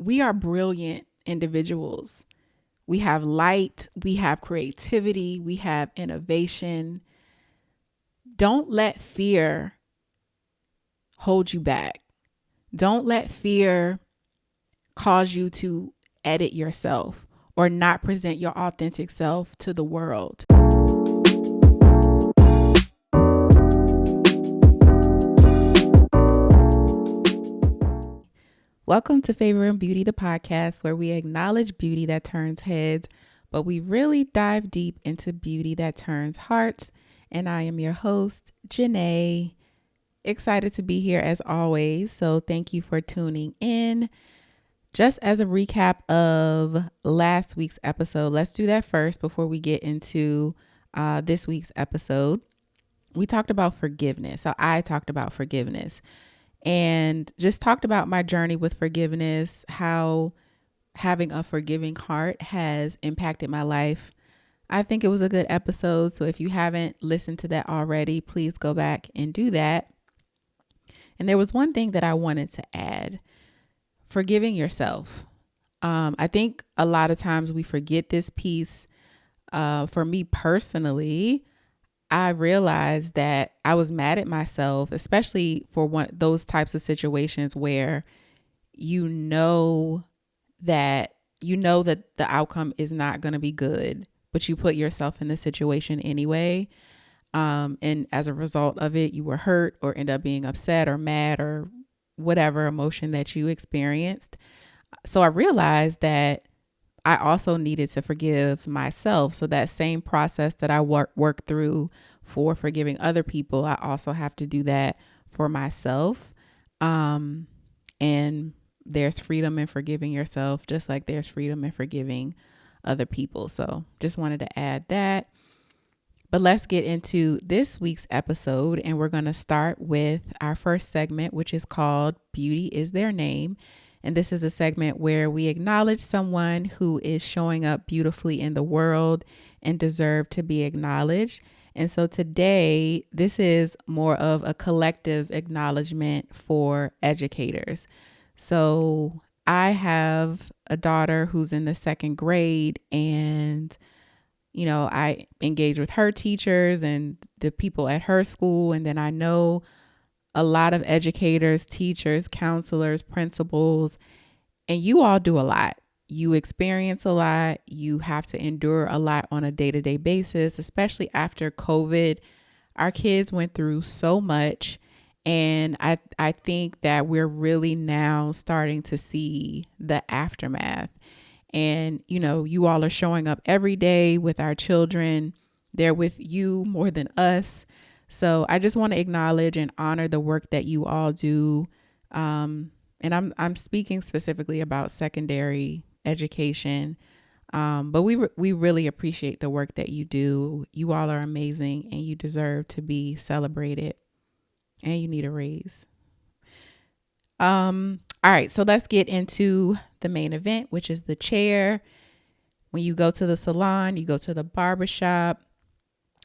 we are brilliant individuals. We have light, we have creativity, we have innovation. Don't let fear hold you back. Don't let fear cause you to edit yourself or not present your authentic self to the world. Welcome to Favor and Beauty, the podcast where we acknowledge beauty that turns heads, but we really dive deep into beauty that turns hearts. And I am your host, Jenaé. Excited to be here as always. So thank you for tuning in. Just as a recap of last week's episode, let's do that first before we get into this week's episode. We talked about forgiveness. So I talked about forgiveness and just talked about my journey with forgiveness, how having a forgiving heart has impacted my life. I think it was a good episode. So if you haven't listened to that already, please go back and do that. And there was one thing that I wanted to add: forgiving yourself. I think a lot of times we forget this piece. For me personally, I realized that I was mad at myself, especially for those types of situations where you know that the outcome is not going to be good, but you put yourself in the situation anyway. And as a result of it, you were hurt or end up being upset or mad or whatever emotion that you experienced. So I realized that I also needed to forgive myself. So that same process that I work through for forgiving other people, I also have to do that for myself. And there's freedom in forgiving yourself, just like there's freedom in forgiving other people. So just wanted to add that. But let's get into this week's episode, and we're going to start with our first segment, which is called Beauty is Their Name. And this is a segment where we acknowledge someone who is showing up beautifully in the world and deserve to be acknowledged. And so today, this is more of a collective acknowledgement for educators. So I have a daughter who's in the second grade, and I engage with her teachers and the people at her school. And then I know a lot of educators, teachers, counselors, principals, and you all do a lot. You experience a lot. You have to endure a lot on a day-to-day basis, especially after COVID. Our kids went through so much. And I think that we're really now starting to see the aftermath. And, you all are showing up every day with our children. They're with you more than us. So I just want to acknowledge and honor the work that you all do. And I'm speaking specifically about secondary education. But we really appreciate the work that you do. You all are amazing and you deserve to be celebrated, and you need a raise. All right, so let's get into the main event, which is the chair. When you go to the salon, you go to the barbershop,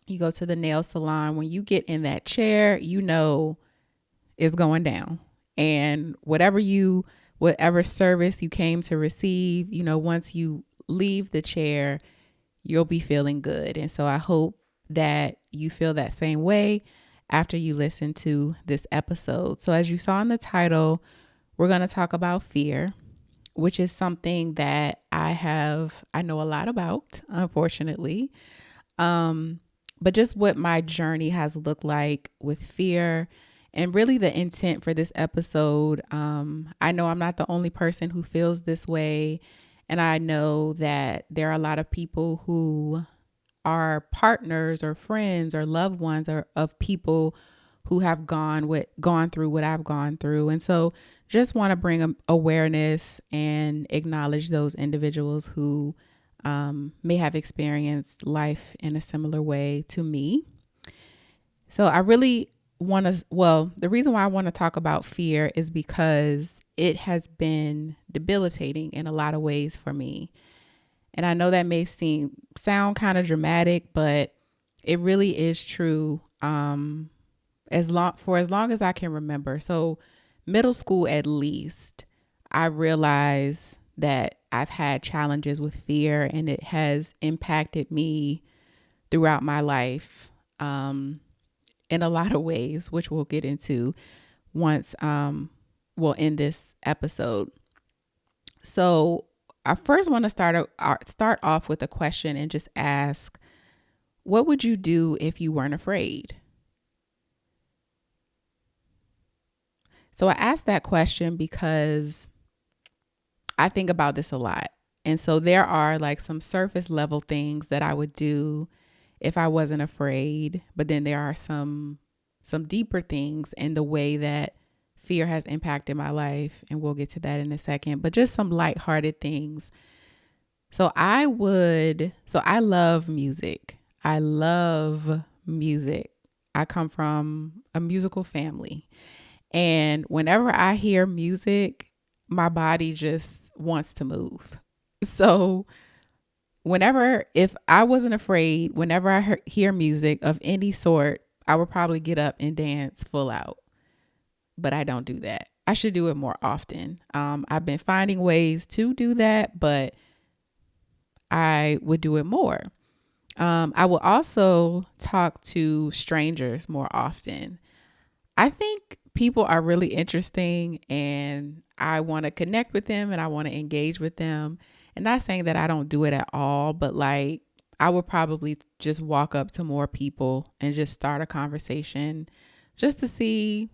you go to the nail salon, when you get in that chair, it's going down. And whatever service you came to receive, once you leave the chair, you'll be feeling good. And so I hope that you feel that same way after you listen to this episode. So as you saw in the title, we're going to talk about fear, which is something that I know a lot about, unfortunately. But just what my journey has looked like with fear, and really the intent for this episode. I know I'm not the only person who feels this way. And I know that there are a lot of people who are partners or friends or loved ones or of people who have gone through what I've gone through. And so just want to bring awareness and acknowledge those individuals who may have experienced life in a similar way to me. So I really the reason why I want to talk about fear is because it has been debilitating in a lot of ways for me. And I know that may sound kind of dramatic, but it really is true. As long as I can remember. So middle school, at least, I realize that I've had challenges with fear, and it has impacted me throughout my life in a lot of ways, which we'll get into once we'll end this episode. So I first want to start off with a question and just ask, what would you do if you weren't afraid? So I asked that question because I think about this a lot. And so there are like some surface level things that I would do if I wasn't afraid, but then there are some deeper things in the way that fear has impacted my life, and we'll get to that in a second, but just some lighthearted things. So I love music. I love music. I come from a musical family. And whenever I hear music, my body just wants to move. So if I wasn't afraid, whenever I hear music of any sort, I would probably get up and dance full out. But I don't do that. I should do it more often. I've been finding ways to do that, but I would do it more. I will also talk to strangers more often. I think people are really interesting, and I want to connect with them and I want to engage with them. And not saying that I don't do it at all, but like I would probably just walk up to more people and just start a conversation just to see,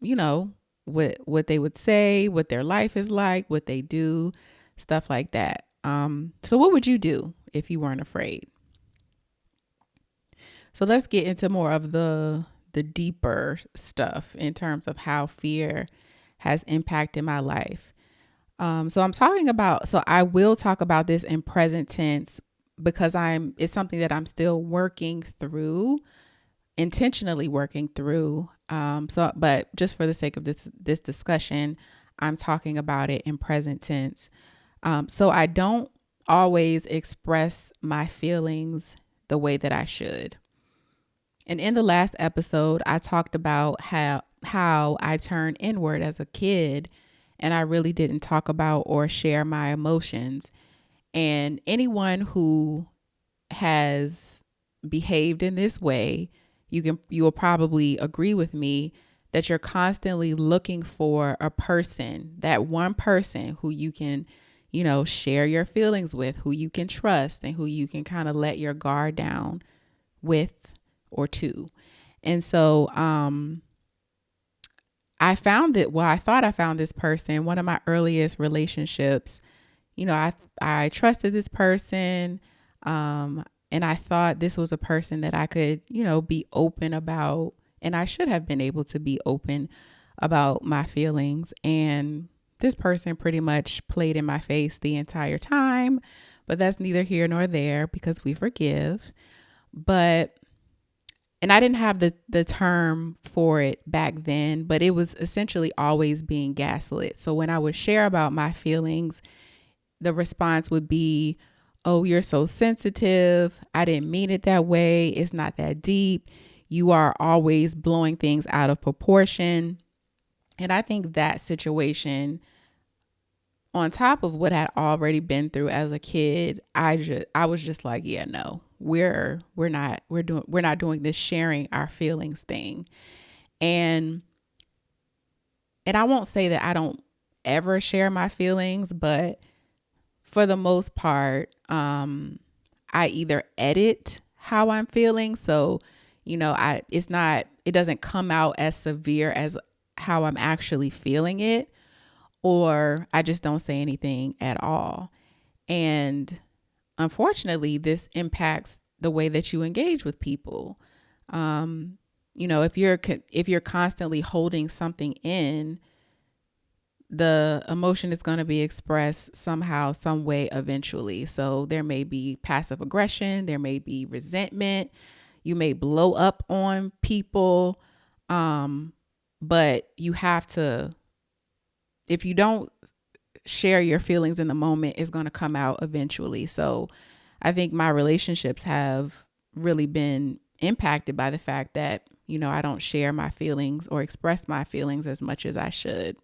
what they would say, what their life is like, what they do, stuff like that. So what would you do if you weren't afraid? So let's get into more of the deeper stuff in terms of how fear has impacted my life. So I will talk about this in present tense because it's something that I'm still working through, intentionally working through. But just for the sake of this discussion, I'm talking about it in present tense. So I don't always express my feelings the way that I should. And in the last episode, I talked about how I turned inward as a kid, and I really didn't talk about or share my emotions. And anyone who has behaved in this way, you will probably agree with me that you're constantly looking for a person, that one person who you can, share your feelings with, who you can trust, and who you can kind of let your guard down with or to. And so I thought I found this person. One of my earliest relationships, I trusted this person, and I thought this was a person that I could, be open about, and I should have been able to be open about my feelings. And this person pretty much played in my face the entire time, but that's neither here nor there because we forgive. And I didn't have the term for it back then, but it was essentially always being gaslit. So when I would share about my feelings, the response would be, "Oh, you're so sensitive. I didn't mean it that way. It's not that deep. You are always blowing things out of proportion." And I think that situation, on top of what I had already been through as a kid, I was just like, yeah, no, we're not doing this sharing our feelings thing. And I won't say that I don't ever share my feelings, but for the most part, I either edit how I'm feeling. So, it doesn't come out as severe as how I'm actually feeling it, or I just don't say anything at all. And unfortunately, this impacts the way that you engage with people. If you're constantly holding something in, the emotion is going to be expressed somehow, some way, eventually. So there may be passive aggression, there may be resentment, you may blow up on people, but you have to. If you don't share your feelings in the moment, it's going to come out eventually. So I think my relationships have really been impacted by the fact that, I don't share my feelings or express my feelings as much as I should.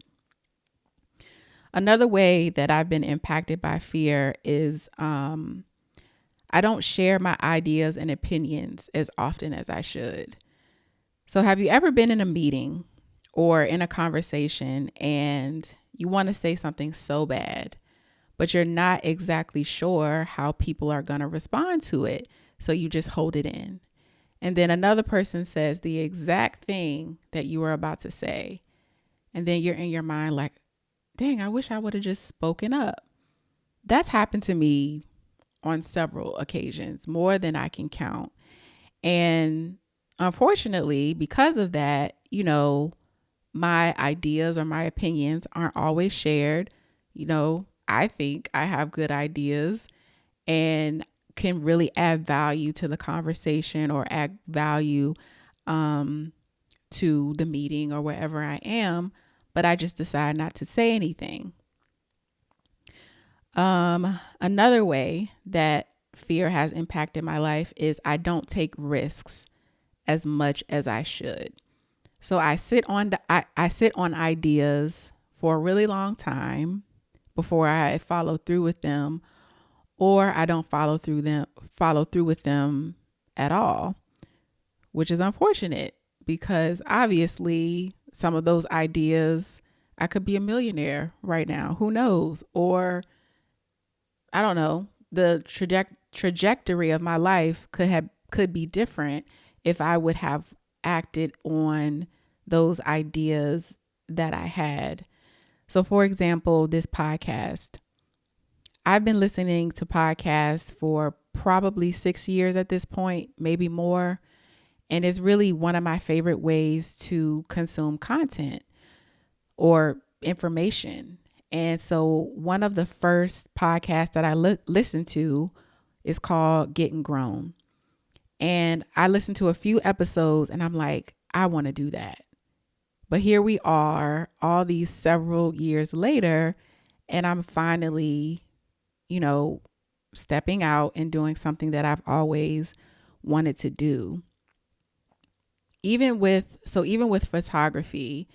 Another way that I've been impacted by fear is I don't share my ideas and opinions as often as I should. So have you ever been in a meeting or in a conversation and you want to say something so bad, but you're not exactly sure how people are going to respond to it? So you just hold it in. And then another person says the exact thing that you were about to say. And then you're in your mind like, dang, I wish I would have just spoken up. That's happened to me on several occasions, more than I can count. And unfortunately, because of that, my ideas or my opinions aren't always shared. I think I have good ideas and can really add value to the conversation or add value to the meeting or wherever I am, but I just decide not to say anything. Another way that fear has impacted my life is I don't take risks as much as I should. So I sit on ideas for a really long time before I follow through with them, or I don't follow through with them at all, which is unfortunate because obviously some of those ideas, I could be a millionaire right now. Who knows? Or I don't know. The trajectory of my life could be different if I would have acted on those ideas that I had. So for example, this podcast. I've been listening to podcasts for probably 6 years at this point, maybe more. And it's really one of my favorite ways to consume content or information. And so one of the first podcasts that I listened to is called Getting Grown. And I listened to a few episodes and I'm like, I want to do that. But here we are all these several years later, and I'm finally, stepping out and doing something that I've always wanted to do. Even with photography,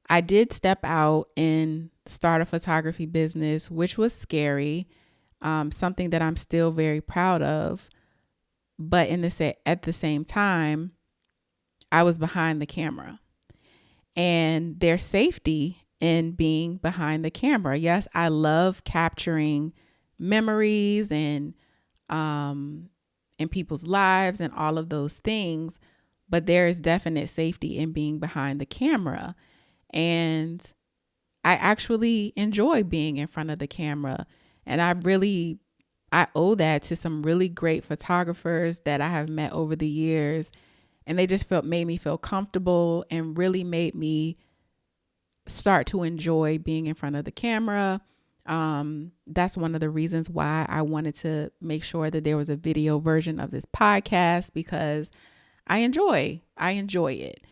I did step out and start a photography business, which was scary, something that I'm still very proud of. But at the same time, I was behind the camera, and there's safety in being behind the camera. Yes, I love capturing memories and in people's lives and all of those things, but there is definite safety in being behind the camera. And I actually enjoy being in front of the camera. And I owe that to some really great photographers that I have met over the years. And they just made me feel comfortable and really made me start to enjoy being in front of the camera. That's one of the reasons why I wanted to make sure that there was a video version of this podcast, because I enjoy it.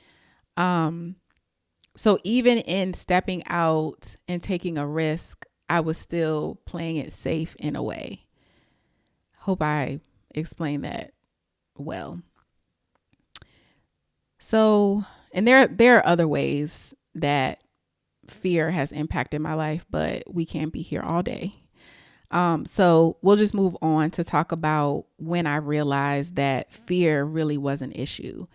So even in stepping out and taking a risk, I was still playing it safe in a way. Hope I explained that well. So, and there are other ways that fear has impacted my life, but we can't be here all day. So we'll just move on to talk about when I realized that fear really was an issue.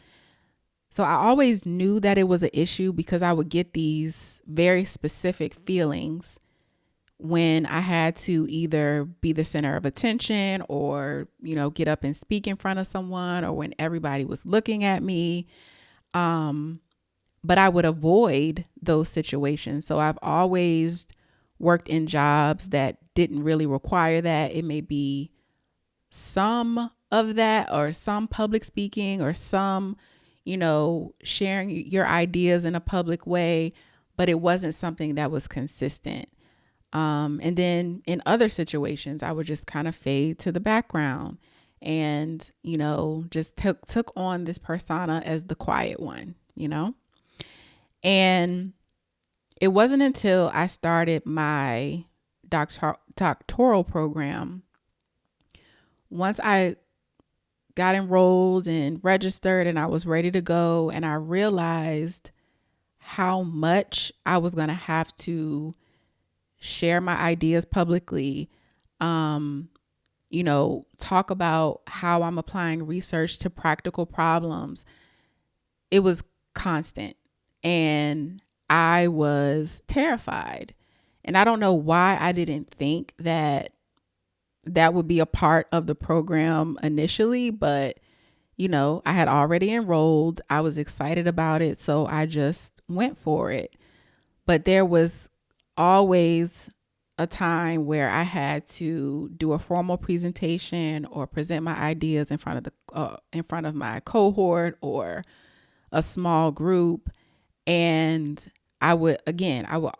So I always knew that it was an issue because I would get these very specific feelings when I had to either be the center of attention or, get up and speak in front of someone, or when everybody was looking at me. But I would avoid those situations. So I've always worked in jobs that didn't really require that. It may be some of that, or some public speaking, or some, sharing your ideas in a public way, but it wasn't something that was consistent. And then in other situations, I would just kind of fade to the background and, just took on this persona as the quiet one, And it wasn't until I started my doctoral program, once I got enrolled and registered and I was ready to go, and I realized how much I was going to have to share my ideas publicly, talk about how I'm applying research to practical problems. It was constant. And I was terrified. And I don't know why I didn't think that that would be a part of the program initially, but I had already enrolled. I was excited about it, so I just went for it. But there was always a time where I had to do a formal presentation or present my ideas in front of my cohort or a small group, and I would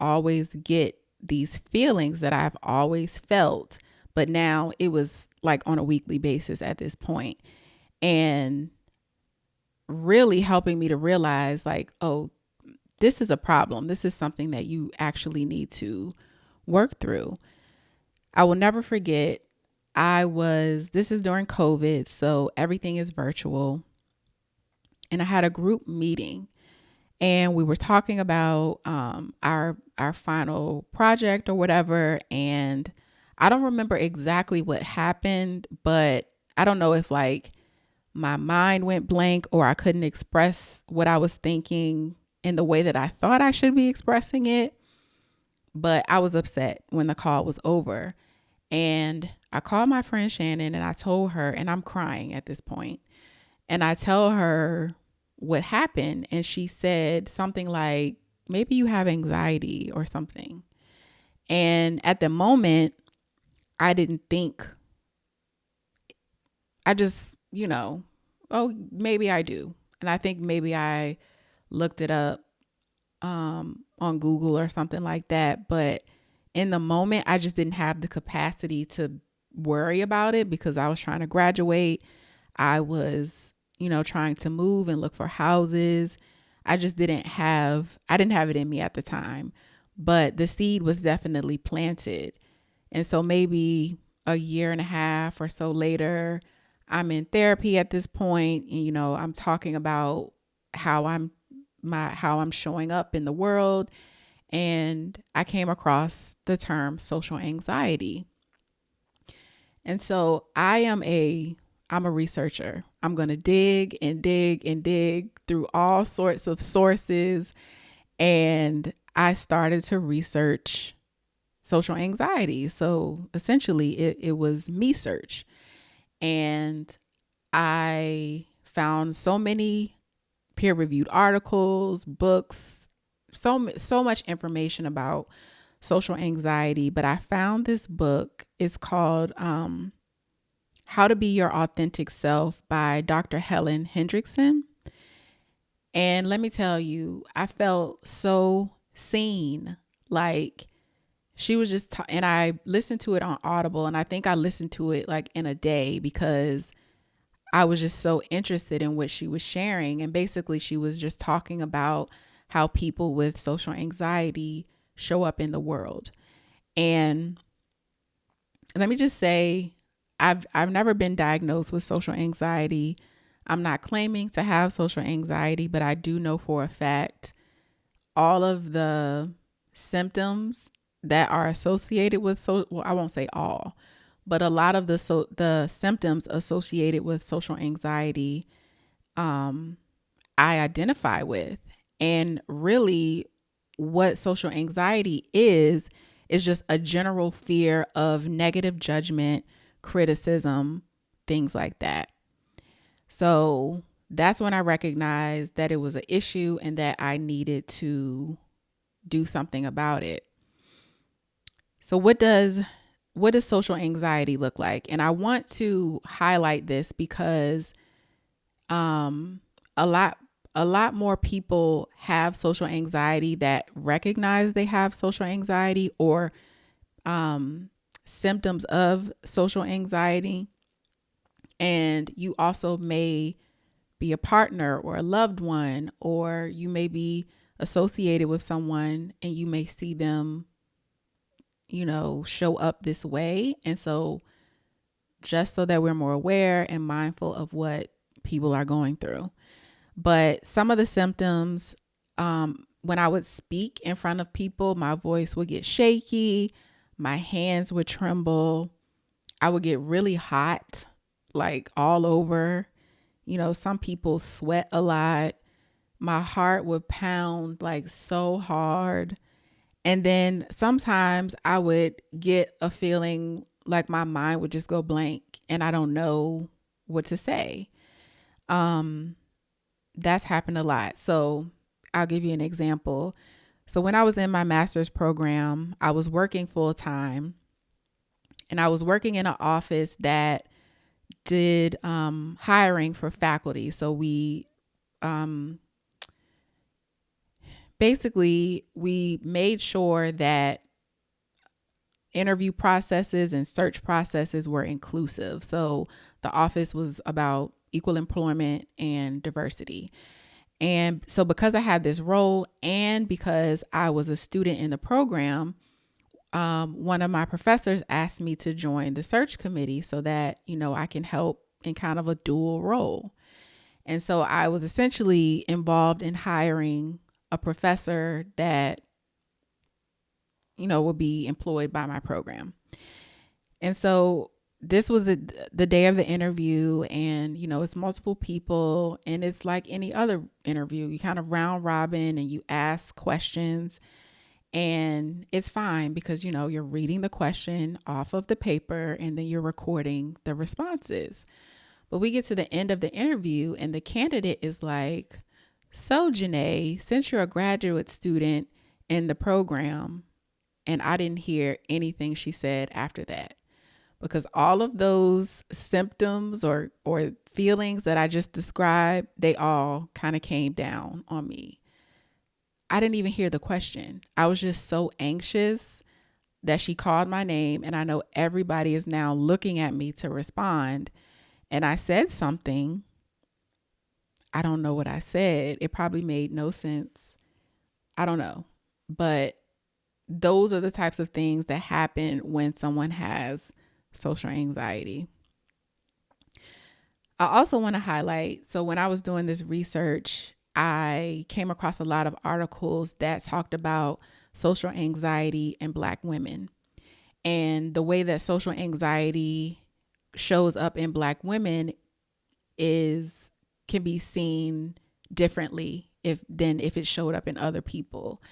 always get these feelings that I've always felt, but now it was like on a weekly basis at this point, and really helping me to realize like, oh, this is a problem. This is something that you actually need to work through. I will never forget, this is during COVID, so everything is virtual. And I had a group meeting and we were talking about our final project or whatever. And I don't remember exactly what happened, but I don't know if like my mind went blank or I couldn't express what I was thinking in the way that I thought I should be expressing it. But I was upset when the call was over. And I called my friend Shannon and I told her, and I'm crying at this point, and I tell her what happened. And she said something like, maybe you have anxiety or something. And at the moment, I didn't think, I just, oh, maybe I do. And I think maybe I looked it up on Google or something like that. But in the moment, I just didn't have the capacity to worry about it because I was trying to graduate. I was, trying to move and look for houses. I didn't have it in me at the time, but the seed was definitely planted. And so maybe a year and a half or so later, I'm in therapy at this point, and, I'm talking about how I'm showing up in the world. And I came across the term social anxiety. And so I'm a researcher. I'm going to dig and dig and dig through all sorts of sources. And I started to research social anxiety. So essentially it was me search. And I found so many peer-reviewed articles, books, so much information about social anxiety. But I found this book. It's called How to Be Your Authentic Self by Dr. Helen Hendrickson. And let me tell you, I felt so seen. Like she was just, and I listened to it on Audible, and I think I listened to it like in a day because I was just so interested in what she was sharing. And basically she was just talking about how people with social anxiety show up in the world. And let me just say, I've never been diagnosed with social anxiety. I'm not claiming to have social anxiety, but I do know for a fact all of the symptoms that are associated with I won't say all, but a lot of the symptoms associated with social anxiety I identify with. And really what social anxiety is just a general fear of negative judgment, criticism, things like that. So that's when I recognized that it was an issue and that I needed to do something about it. So what does social anxiety look like? And I want to highlight this because a lot more people have social anxiety that recognize they have social anxiety or symptoms of social anxiety. And you also may be a partner or a loved one, or you may be associated with someone and you may see them, show up this way. And so just so that we're more aware and mindful of what people are going through. But some of the symptoms, when I would speak in front of people, my voice would get shaky, my hands would tremble, I would get really hot, like all over. Some people sweat a lot. My heart would pound like so hard. And then sometimes I would get a feeling like my mind would just go blank and I don't know what to say. Um, that's happened a lot. So I'll give you an example. So when I was in my master's program, I was working full time and I was working in an office that did hiring for faculty. So we um, basically we made sure that interview processes and search processes were inclusive. So the office was about equal employment and diversity. And so because I had this role and because I was a student in the program, one of my professors asked me to join the search committee so that, I can help in kind of a dual role. And so I was essentially involved in hiring a professor that, would be employed by my program. And so this was the day of the interview, and it's multiple people, and it's like any other interview. You kind of round robin and you ask questions, and it's fine because you're reading the question off of the paper and then you're recording the responses. But we get to the end of the interview and the candidate is like, "So Jenaé, since you're a graduate student in the program," and I didn't hear anything she said after that, because all of those symptoms or feelings that I just described, they all kind of came down on me. I didn't even hear the question. I was just so anxious that she called my name, and I know everybody is now looking at me to respond. And I said something. I don't know what I said. It probably made no sense. I don't know. But those are the types of things that happen when someone has social anxiety. I also want to highlight, so when I was doing this research, I came across a lot of articles that talked about social anxiety in Black women and the way that social anxiety shows up in Black women is can be seen differently if it showed up in other people.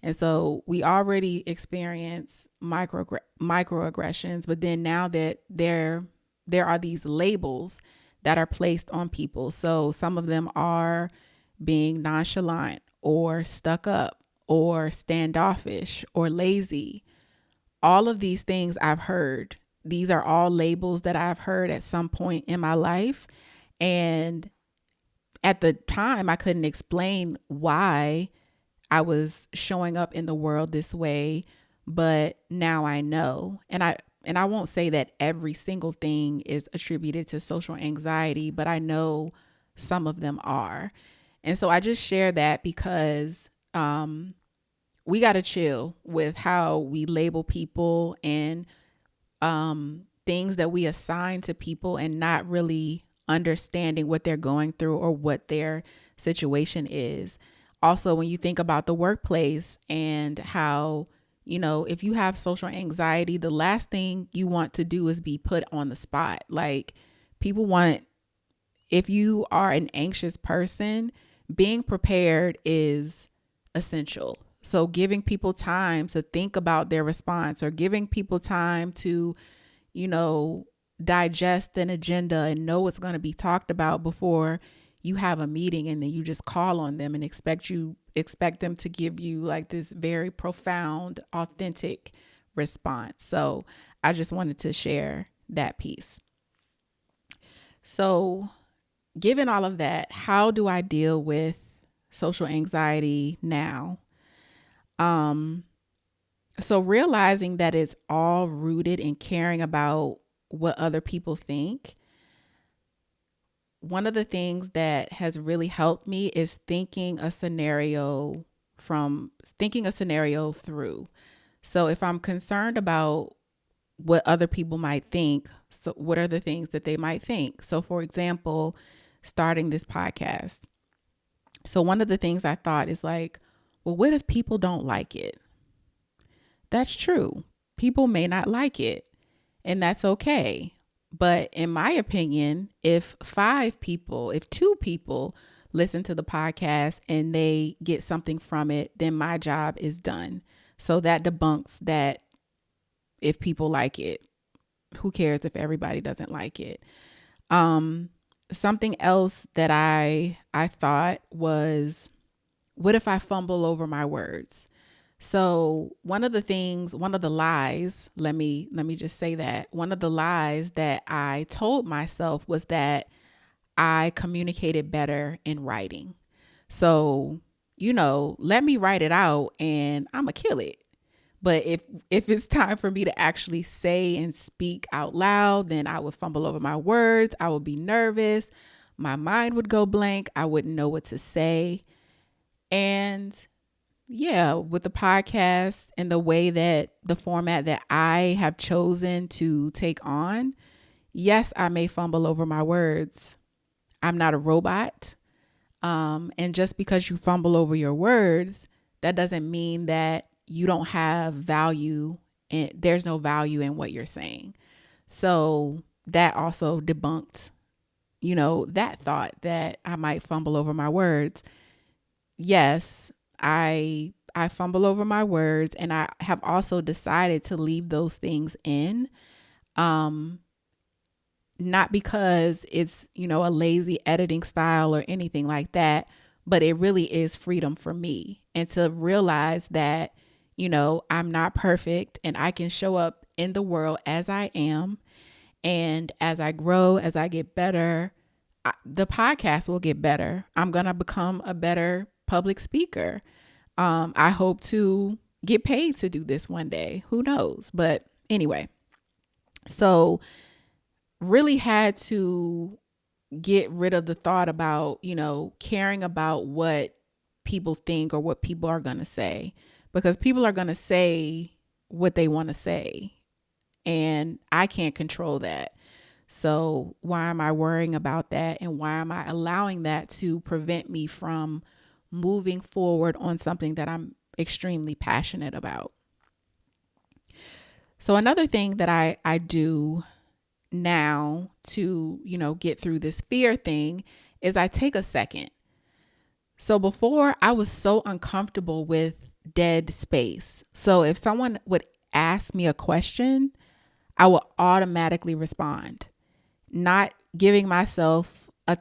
And so we already experience microaggressions, but then now that there are these labels that are placed on people. So some of them are being nonchalant or stuck up or standoffish or lazy. All of these things I've heard. These are all labels that I've heard at some point in my life. And at the time, I couldn't explain why I was showing up in the world this way, but now I know. And I won't say that every single thing is attributed to social anxiety, but I know some of them are. And so I just share that because we got to chill with how we label people and things that we assign to people and not really understanding what they're going through or what their situation is. Also, when you think about the workplace and how, if you have social anxiety, the last thing you want to do is be put on the spot. Like people want, if you are an anxious person, being prepared is essential. So giving people time to think about their response or giving people time to, digest an agenda and know what's going to be talked about before you have a meeting and then you just call on them and expect them to give you like this very profound, authentic response. So I just wanted to share that piece. So given all of that, how do I deal with social anxiety now? So realizing that it's all rooted in caring about what other people think. One of the things that has really helped me is thinking a scenario through. So if I'm concerned about what other people might think, so what are the things that they might think? So for example, starting this podcast. So one of the things I thought is like, well, what if people don't like it? That's true. People may not like it, and that's okay. But in my opinion, if two people listen to the podcast and they get something from it, then my job is done. So that debunks that if people like it, who cares if everybody doesn't like it? Um, Something else that I thought was, what if I fumble over my words? So one of the lies, let me just say that one of the lies that I told myself was that I communicated better in writing. So, let me write it out and I'm gonna kill it. But if it's time for me to actually say and speak out loud, then I would fumble over my words. I would be nervous. My mind would go blank. I wouldn't know what to say. And yeah, with the podcast and the way that the format that I have chosen to take on, yes, I may fumble over my words. I'm not a robot. And just because you fumble over your words, that doesn't mean that you don't have value and there's no value in what you're saying. So that also debunked, that thought that I might fumble over my words. Yes, I fumble over my words, and I have also decided to leave those things in. Um Not because it's, a lazy editing style or anything like that, but it really is freedom for me. And to realize that, I'm not perfect and I can show up in the world as I am. And as I grow, as I get better, the podcast will get better. I'm going to become a better public speaker. I hope to get paid to do this one day. Who knows? But anyway, so really had to get rid of the thought about, caring about what people think or what people are going to say, because people are going to say what they want to say and I can't control that. So why am I worrying about that? And why am I allowing that to prevent me from moving forward on something that I'm extremely passionate about? So another thing that I do now to, get through this fear thing is I take a second. So before, I was so uncomfortable with dead space. So if someone would ask me a question, I will automatically respond, not giving myself a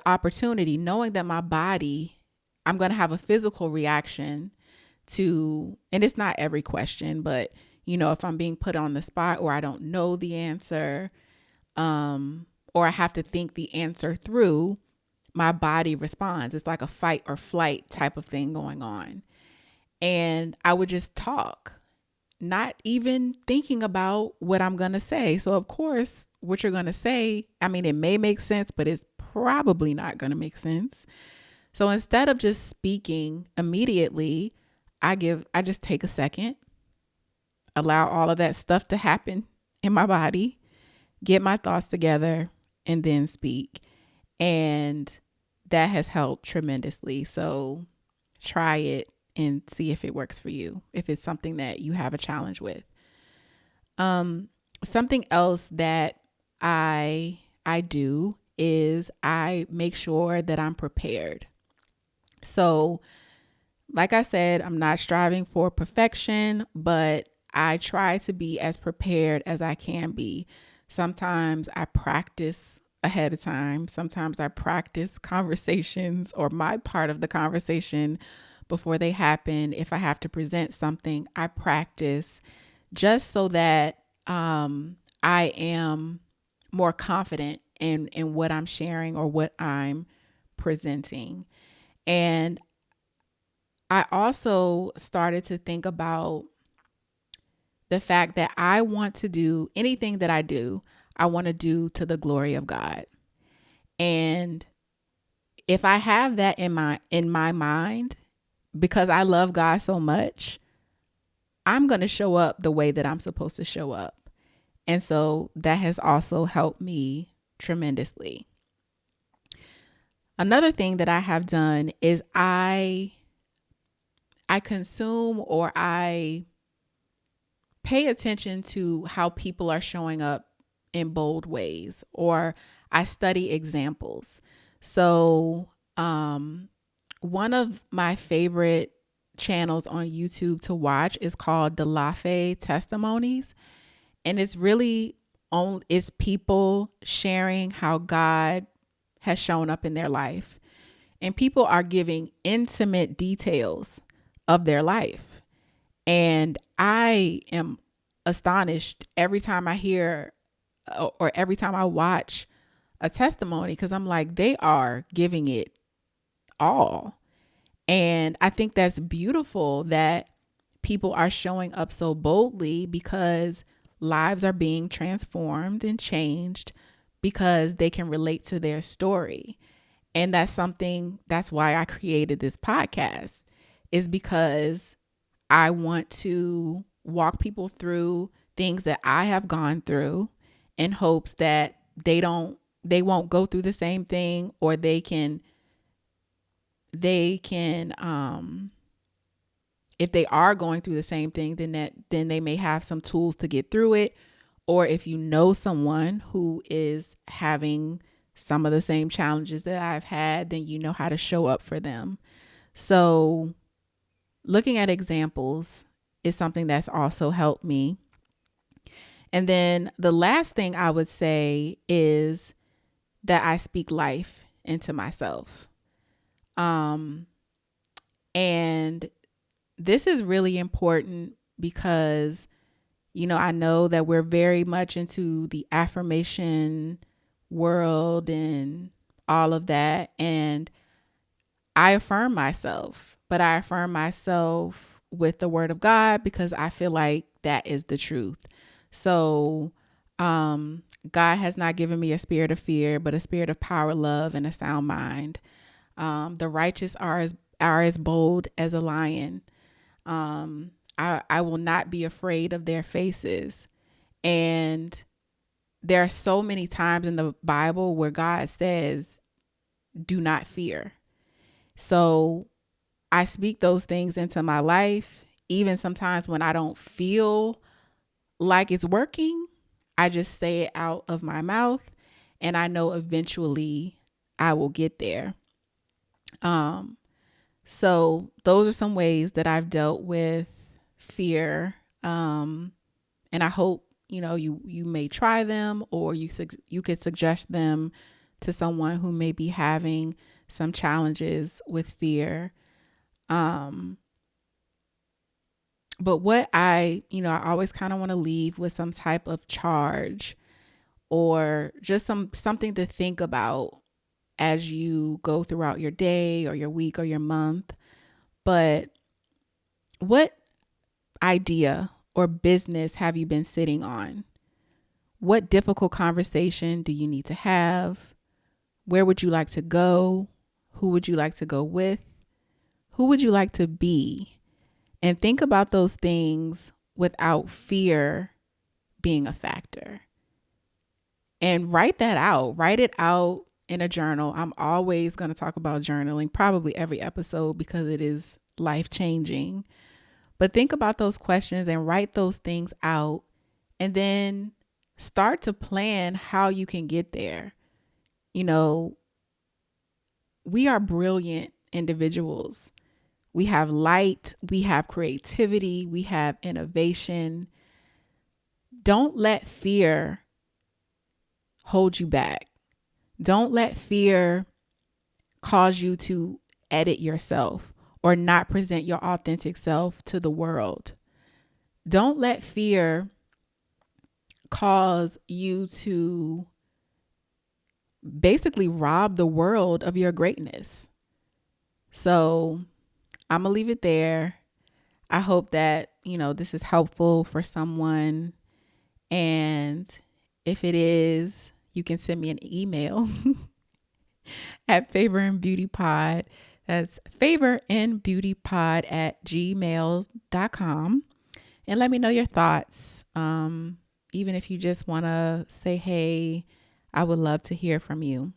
opportunity, knowing that my body, I'm going to have a physical reaction to, and it's not every question, but if I'm being put on the spot or I don't know the answer, or I have to think the answer through, my body responds. It's like a fight or flight type of thing going on. And I would just talk, not even thinking about what I'm going to say. So of course, what you're going to say, I mean, it may make sense, but it's probably not going to make sense. So instead of just speaking immediately, I just take a second, allow all of that stuff to happen in my body, get my thoughts together, and then speak. And that has helped tremendously. So try it and see if it works for you, if it's something that you have a challenge with. Something else that I do is I make sure that I'm prepared. So like I said, I'm not striving for perfection, but I try to be as prepared as I can be. Sometimes I practice ahead of time. Sometimes I practice conversations or my part of the conversation before they happen. If I have to present something, I practice just so that I am more confident in what I'm sharing or what I'm presenting. And I also started to think about the fact that I want to do anything that I do, I want to do to the glory of God. And if I have that in my mind, because I love God so much, I'm going to show up the way that I'm supposed to show up. And so that has also helped me tremendously. Another thing that I have done is I I consume or I pay attention to how people are showing up in bold ways, or I study examples. So, one of my favorite channels on YouTube to watch is called the Lafe Testimonies. And it's really on, it's people sharing how God has shown up in their life. And people are giving intimate details of their life. And I am astonished every time I hear or every time I watch a testimony, because I'm like, they are giving it all. And I think that's beautiful that people are showing up so boldly, because lives are being transformed and changed because they can relate to their story. And that's why I created this podcast, is because I want to walk people through things that I have gone through in hopes that they won't go through the same thing, or they can if they are going through the same thing, then they may have some tools to get through it. Or if you know someone who is having some of the same challenges that I've had, then you know how to show up for them. So looking at examples is something that's also helped me. And then the last thing I would say is that I speak life into myself. And this is really important because, I know that we're very much into the affirmation world and all of that. And I affirm myself, but I affirm myself with the word of God, because I feel like that is the truth. So, God has not given me a spirit of fear, but a spirit of power, love, and a sound mind. The righteous are as bold as a lion. I will not be afraid of their faces. And there are so many times in the Bible where God says, do not fear. So I speak those things into my life, even sometimes when I don't feel like it's working. I just say it out of my mouth, and I know eventually I will get there. So those are some ways that I've dealt with fear. And I hope, you may try them, or you could suggest them to someone who may be having some challenges with fear. But what I always kind of want to leave with some type of charge, or just something to think about as you go throughout your day or your week or your month. But what idea or business have you been sitting on? What difficult conversation do you need to have? Where would you like to go? Who would you like to go with? Who would you like to be? And think about those things without fear being a factor. And write that out. Write it out in a journal. I'm always going to talk about journaling, probably every episode, because it is life changing. But think about those questions and write those things out, and then start to plan how you can get there. We are brilliant individuals. We have light, we have creativity, we have innovation. Don't let fear hold you back. Don't let fear cause you to edit yourself or not present your authentic self to the world. Don't let fear cause you to basically rob the world of your greatness. So I'm going to leave it there. I hope that, this is helpful for someone. And if it is, you can send me an email at favourandbeautypod. That's favourandbeautypod@gmail.com. And let me know your thoughts. Even if you just want to say, hey, I would love to hear from you.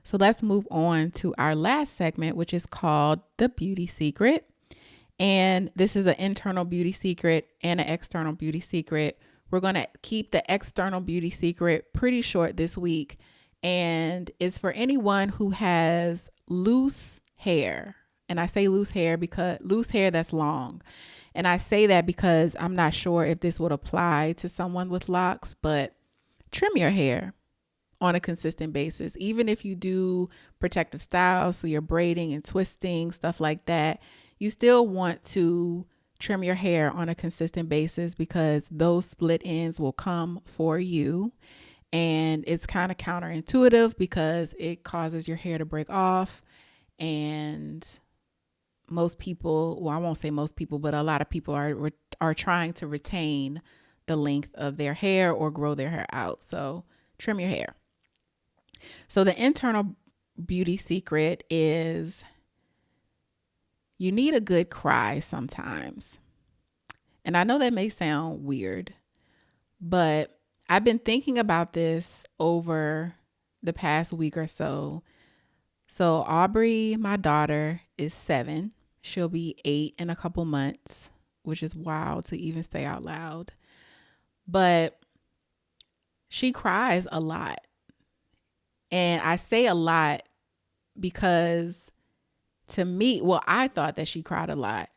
So let's move on to our last segment, which is called The Beauty Secret. And this is an internal beauty secret and an external beauty secret. We're going to keep the external beauty secret pretty short this week. And it's for anyone who has loose hair. And I say loose hair because loose hair that's long. And I say that because I'm not sure if this would apply to someone with locks, but trim your hair on a consistent basis. Even if you do protective styles, so you're braiding and twisting, stuff like that, you still want to trim your hair on a consistent basis because those split ends will come for you. And it's kind of counterintuitive because it causes your hair to break off. And most people, well, I won't say most people, but a lot of people are trying to retain the length of their hair or grow their hair out. So trim your hair. So the internal beauty secret is you need a good cry sometimes. And I know that may sound weird, but I've been thinking about this over the past week or so. So Aubrey, my daughter, is 7. She'll be 8 in a couple months, which is wild to even say out loud. But she cries a lot. And I say a lot because to me, well, I thought that she cried a lot.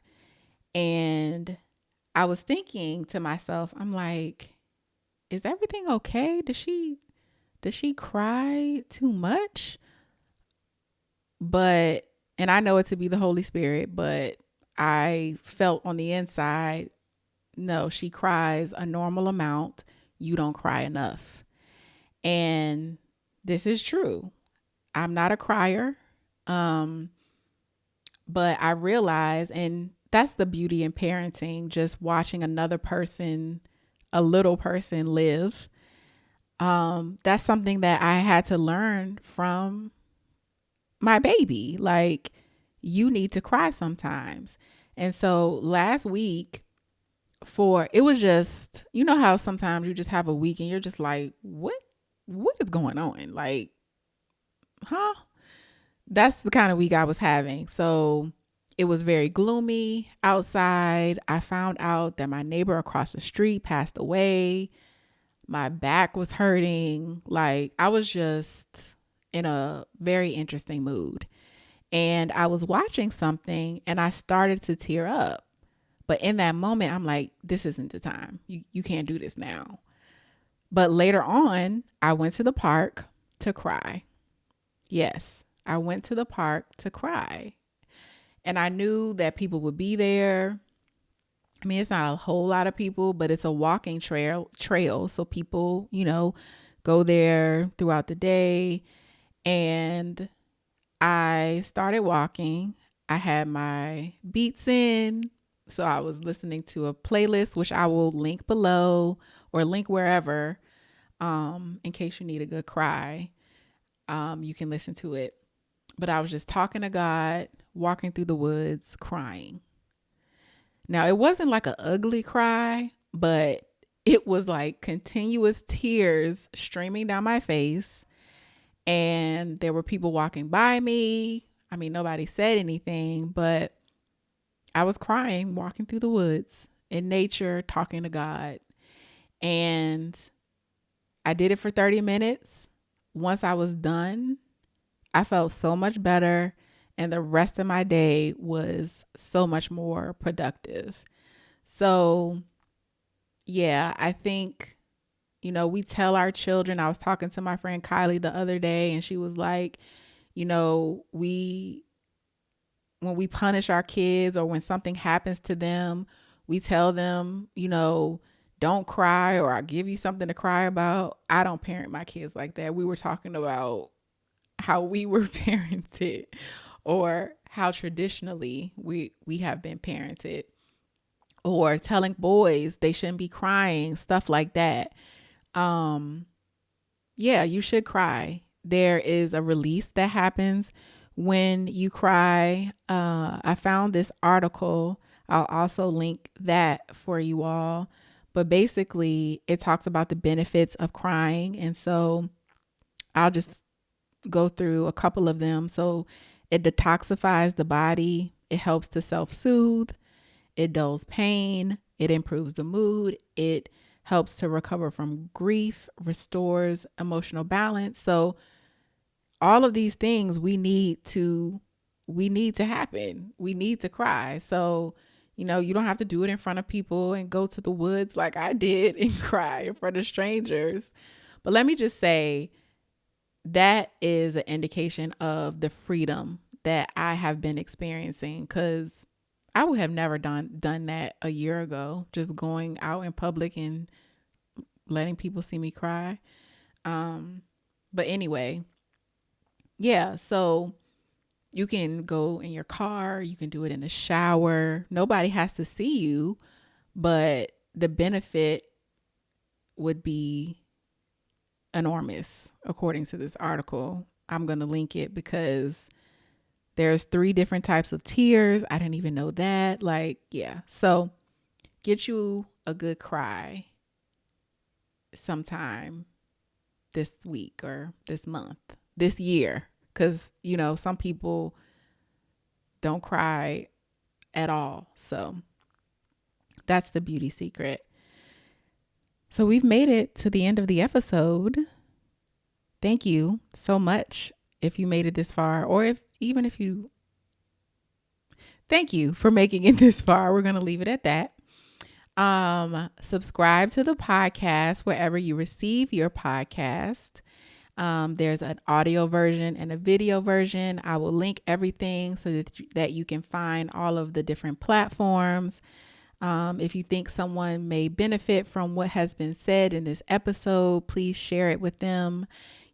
And I was thinking to myself, I'm like, is everything okay? Does she cry too much? But, and I know it to be the Holy Spirit, but I felt on the inside, no, she cries a normal amount. You don't cry enough. And this is true. I'm not a crier. But I realize, and that's the beauty in parenting, just watching another person, a little person live. That's something that I had to learn from my baby. Like, you need to cry sometimes. And so last week, it was just, you know how sometimes you just have a week and you're just like, what is going on? Like, huh? That's the kind of week I was having. So it was very gloomy outside. I found out that my neighbor across the street passed away. My back was hurting. Like, I was just in a very interesting mood. And I was watching something and I started to tear up. But in that moment, I'm like, this isn't the time. You can't do this now. But later on, I went to the park to cry. Yes, I went to the park to cry. And I knew that people would be there. I mean, it's not a whole lot of people, but it's a walking trail. So people, go there throughout the day. And I started walking. I had my beats in. So I was listening to a playlist, which I will link below or link wherever, in case you need a good cry. You can listen to it. But I was just talking to God, walking through the woods, crying. Now, it wasn't like an ugly cry, but it was like continuous tears streaming down my face. And there were people walking by me. I mean, nobody said anything, but I was crying, walking through the woods in nature, talking to God. And I did it for 30 minutes. Once I was done, I felt so much better. And the rest of my day was so much more productive. So, yeah, I think, we tell our children. I was talking to my friend Kylie the other day, and she was like, when we punish our kids or when something happens to them, we tell them, don't cry, or I'll give you something to cry about. I don't parent my kids like that. We were talking about how we were parented or how traditionally we have been parented, or telling boys they shouldn't be crying, stuff like that. Yeah, you should cry. There is a release that happens when you cry. I found this article. I'll also link that for you all. But basically, it talks about the benefits of crying. And so I'll just go through a couple of them. So it detoxifies the body. It helps to self-soothe. It dulls pain. It improves the mood. It helps to recover from grief, restores emotional balance. So all of these things we need to happen. We need to cry. So, you don't have to do it in front of people and go to the woods like I did and cry in front of strangers. But let me just say that is an indication of the freedom that I have been experiencing, because I would have never done that a year ago, just going out in public and letting people see me cry. But anyway, yeah, so you can go in your car, you can do it in the shower. Nobody has to see you, but the benefit would be enormous, according to this article. I'm going to link it because there's 3 different types of tears. I didn't even know that. Like, yeah. So get you a good cry sometime this week or this month, this year. Because, some people don't cry at all. So that's the beauty secret. So we've made it to the end of the episode. Thank you so much if you made it this far, or if you thank you for making it this far. We're going to leave it at that. Subscribe to the podcast wherever you receive your podcast. There's an audio version and a video version. I will link everything so that you can find all of the different platforms. If you think someone may benefit from what has been said in this episode, please share it with them.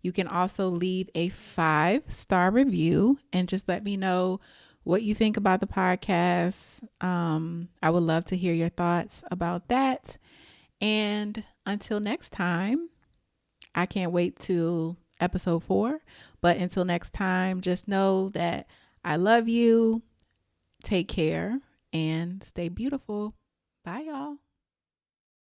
You can also leave a 5-star review and just let me know what you think about the podcast. I would love to hear your thoughts about that. And until next time, I can't wait till episode 4. But until next time, just know that I love you. Take care and stay beautiful. Bye, y'all.